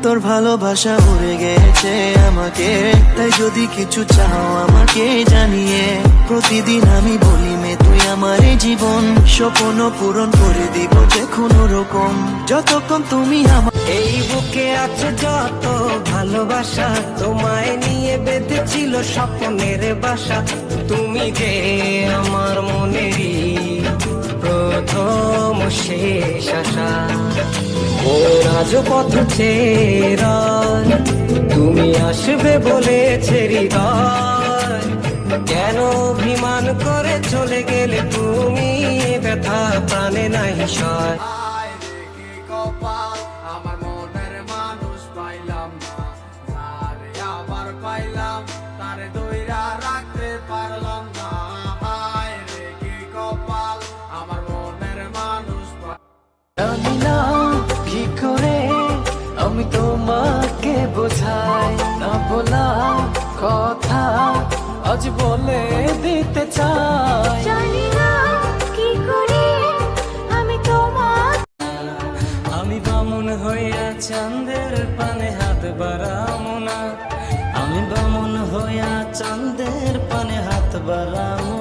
তোর ভালোবাসা উড়ে গেছে আমাকে, তাই যদি কিছু চাও আমাকে জানিয়ে। প্রতিদিন আমি বলি মে তুই আমার জীবন, স্বপ্ন পূরণ করে দিব যে কোনো রকম, যতক্ষণ তুমি আমার এই বুকে আছে যত ভালোবাসা, তোমায় নিয়ে বেঁধেছিল স্বপ্নের বাসা। তুমি যে আমার মনেরই প্রথম শেষ আশা। মন আজ পথ চেরা, তুমি আসবে বলেছে হৃদয়। কেন অভিমান করে চলে গেলে তুমি, ব্যথা প্রাণে নাই সয়। আমার মনের মানুষ পাইলাম না, তারে আবার পাইলাম, তারে দইরা রাখতে পারলাম না। হায় রে কি কপাল, আমার মনের মানুষ জানি না কি করে আমি তোমাকে বোঝাই, না বলা কথা আজ বলে দিতে চাই। জানি না কি করে আমি তোমার। আমি বামুন হইয়া চাঁদের পানে হাত বাড়ামো না, আমি বামুন হইয়া চাঁদের পানে হাত বাড়ামো